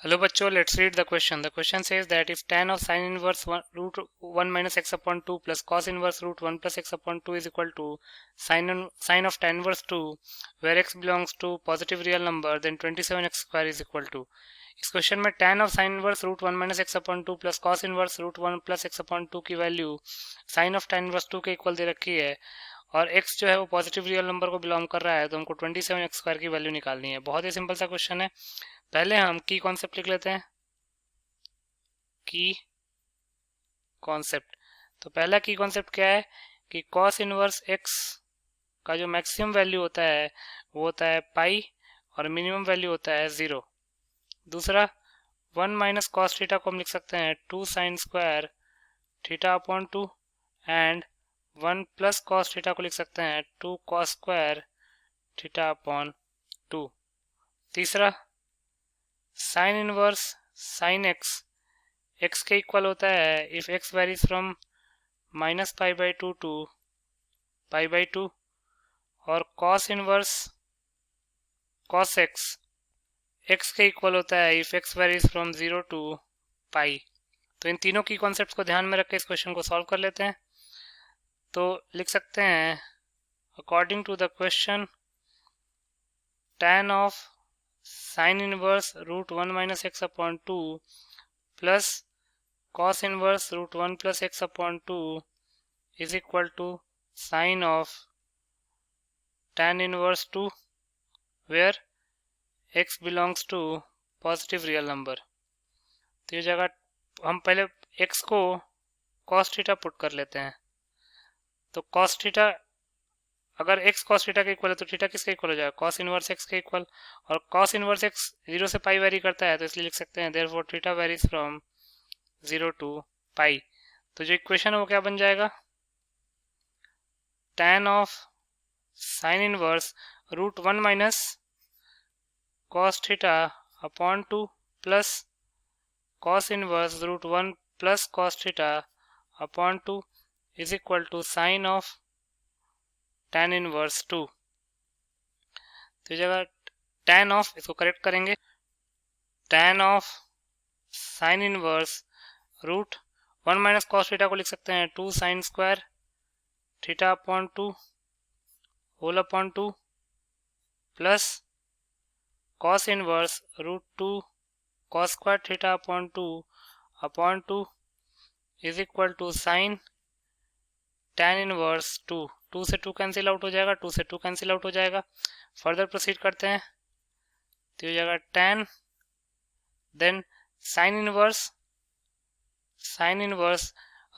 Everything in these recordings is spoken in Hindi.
Hello बच्चों, let's read the question. The question says that if tan of sin inverse root 1 minus x upon 2 plus cos inverse root 1 plus x upon 2 is equal to sin of tan inverse 2, where x belongs to positive real number, then 27x square is equal to. इस क्वेश्चन में tan of sin inverse root 1 minus x upon 2 plus cos inverse root 1 plus x upon 2 की value sin of tan inverse 2 के इक्वल दे रखी है और x जो है वो पॉजिटिव रियल नंबर को बिलोंग कर रहा है, तो हमको 27x स्क्वायर की वैल्यू निकालनी है। बहुत ही सिंपल सा क्वेश्चन है। पहले हम की कॉन्सेप्ट लिख लेते हैं। की कॉन्सेप्ट, तो पहला की कॉन्सेप्ट क्या है कि कॉस इनवर्स एक्स का जो मैक्सिमम वैल्यू होता है वो होता है पाई और मिनिमम वैल्यू होता है 0। दूसरा 1 माइनस कॉस थीटा को हम लिख सकते हैं 2 sine square theta upon 2 and 1 plus cos theta को लिख सकते हैं 2 कॉस स्क्वायर थीटा अपॉन 2। तीसरा साइन इनवर्स साइन एक्स के इक्वल होता है if x varies from minus pi by 2 to pi by 2 और कॉस इनवर्स कॉस एक्स के इक्वल होता है if x varies from 0 to pi. तो इन तीनों की कॉन्सेप्ट्स को ध्यान में रख के इस क्वेश्चन को सॉल्व कर लेते हैं। तो लिख सकते हैं according to the question tan of sine inverse root 1 minus x upon 2 plus cos inverse root 1 plus x upon 2 is equal to sin of tan inverse 2 where x belongs to positive real number। तो ये जगह हम पहले x को cos थीटा पुट कर लेते हैं। तो cos थीटा अगर x cos थीटा के इक्वल है तो थीटा किसके इक्वल हो जाएगा, cos इनवर्स x के इक्वल। और cos इनवर्स x 0 से पाई वेरी करता है तो इसलिए लिख सकते हैं therefore theta varies from 0 to pi. तो जो इक्वेशन है वो क्या बन जाएगा, tan of sine inverse root 1 minus cos theta upon 2 plus cos inverse root 1 plus cos theta upon 2 is equal to sine of tan inverse 2। तो जगह tan ऑफ, इसको करेक्ट करेंगे, tan of sine inverse root 1 minus cos theta को लिख सकते हैं 2 sine square theta upon 2 whole upon 2 plus cos inverse root 2 cos square theta upon 2 is equal to sine tan inverse 2 से 2 कैंसिल आउट हो जाएगा, 2 से 2 कैंसिल आउट हो जाएगा। फर्दर प्रोसीड करते हैं तो ये जाएगा tan, then sine inverse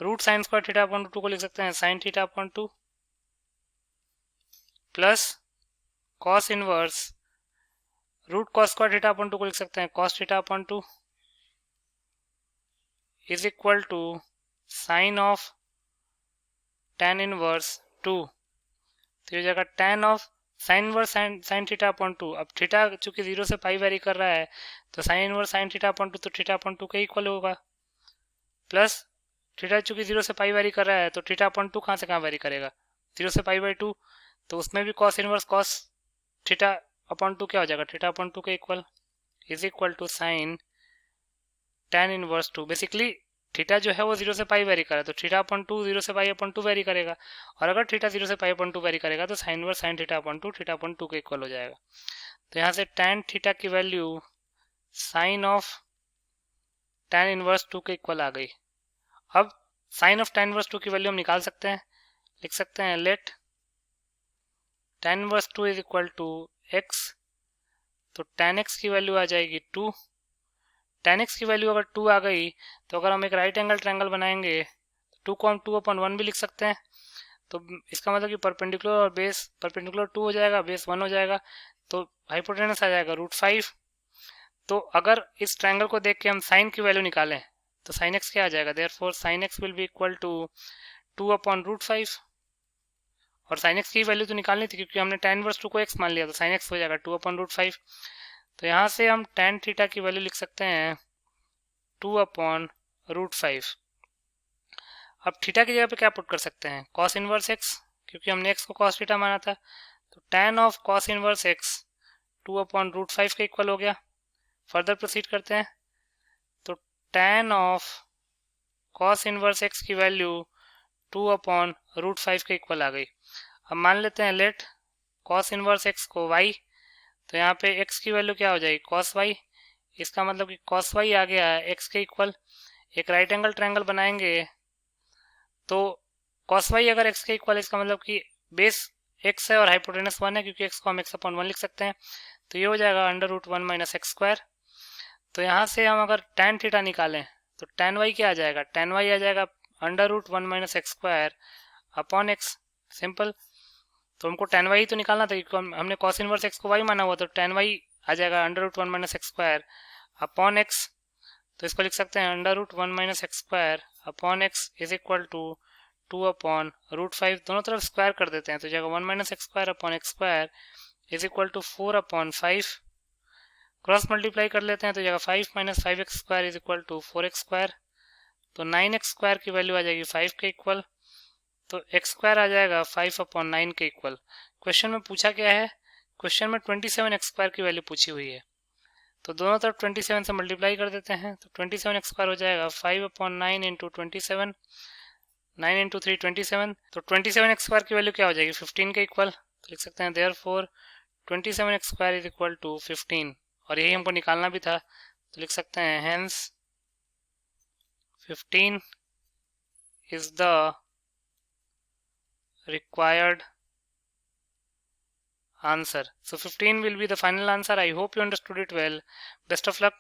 root sine square theta upon 2 को लिख सकते हैं sine theta upon 2 plus cos inverse root cos square theta upon 2 को लिख सकते हैं cos theta upon 2 is equal to sine of tan inverse 2। तो ये जगह tan of sine inverse sine theta upon 2, अब थीटा चूंकि 0 से पाई वेरी कर रहा है तो sine inverse sine theta upon 2 तो थीटा अपॉन 2 के इक्वल होगा, प्लस थीटा चूंकि 0 से पाई वेरी कर रहा है तो थीटा अपॉन 2 कहाँ से कहाँ वेरी करेगा, 0 से पाई बाई 2, तो उसमें भी cos inverse cos theta upon 2 क्या हो जाएगा, थीटा अपॉन 2 के equal is equal to sine tan inverse 2। Basically theta जो है वो 0 से पाई वेरी करे तो थीटा अपॉन 2 0 से पाई अपॉन 2 वेरी करेगा, और अगर थीटा 0 से पाई अपॉन 2 वेरी करेगा तो sine inverse sine theta upon 2 theta upon 2 के इक्वल हो जाएगा। तो यहाँ से tan थीटा की value sine of tan inverse 2 के इक्वल आ गई। अब साइन ऑफ tan इनवर्स 2 की वैल्यू हम निकाल सकते हैं, लिख सकते हैं let tan inverse 2 is equal to x, तो tan x की वैल्यू आ जाएगी 2। tan x की वैल्यू अगर 2 आ गई तो अगर हम एक राइट एंगल ट्रायंगल बनाएंगे तो 2 को हम 2 अपॉन 1 भी लिख सकते हैं। तो इसका मतलब कि परपेंडिकुलर और बेस परपेंडिकुलर 2 हो जाएगा, बेस 1 हो जाएगा, तो हाइपोटेनस आ जाएगा रूट 5। तो अगर इस ट्रायंगल को देख के हम साइन की वैल्यू निकालें तो साइन एक्स क्या आ जाएगा, therefore sine x will be equal to 2 upon root 5। और साइन एक्स की वैल्यू तो निकालनी थी क्योंकि हमने tan इनवर्स 2 को x मान लिया, तो साइन एक्स हो जाएगा 2 अपॉन रूट 5। तो यहाँ से हम tan थीटा की वैल्यू लिख सकते हैं 2 अपॉन रूट 5। अब थीटा की जगह पे क्या पुट कर सकते हैं, cos इनवर्स x, क्योंकि हमने x को cos थीटा माना था, तो tan of cos inverse x 2 upon root 5 के इक्वल हो गया। फर्दर प्रोसीड करते हैं। तो tan of cos inverse x की वैल्यू 2/√5 के इक्वल आ गई। अब मान लेते हैं लेट cos इनवर्स x को y, तो यहाँ पे x की वैल्यू क्या हो जाएगी cos y, इसका मतलब कि cos y आ गया है x के इक्वल। एक राइट एंगल ट्रायंगल बनाएंगे तो cos y अगर x के इक्वल, इसका मतलब कि बेस x है और हाइपोटेनस 1 है, क्योंकि x को हम x/1 लिख सकते हैं। तो ये हो जाएगा √1 - x²। तो यहाँ से हम अगर tan थीटा निकालें तो tan y क्या आ जाएगा, tan y आ जाएगा √1 - x² अपॉन x। सिंपल। तो हमको tan y तो निकालना था, क्योंकि हमने cos इनवर्स x को y माना हुआ, तो tan y आ जाएगा √1 - x² अपॉन x। तो इसको लिख सकते हैं √1 - x² upon x is equal to 2/√5। दोनों तरफ स्क्वायर कर देते हैं, तो जाएगा 1 - x² upon x² is equal to 4/5। Cross multiply कर लेते हैं, तो जाएगा 5 - 5x² is equal to 4x²। तो 9x² की वैल्यू आ जाएगी 5 के इक्वल। तो x² आ जाएगा 5/9 के इक्वल। क्वेश्चन में पूछा क्या है, क्वेश्चन में 27x² की वैल्यू पूछी हुई है। तो दोनों तरफ 27 से मल्टीप्लाई कर देते हैं, तो 27x² हो जाएगा 5/9 इंटू 27, 9 इंटू 3 27। तो 27x² की वैल्यू क्या हो जाएगी 15 के इक्वल। तो लिख सकते हैं therefore 27x² is equal to 15, और यही हमको निकालना भी था। तो लिख सकते हैं hence 15 is the required answer. So 15 will be the final answer. I hope you understood it well. Best of luck.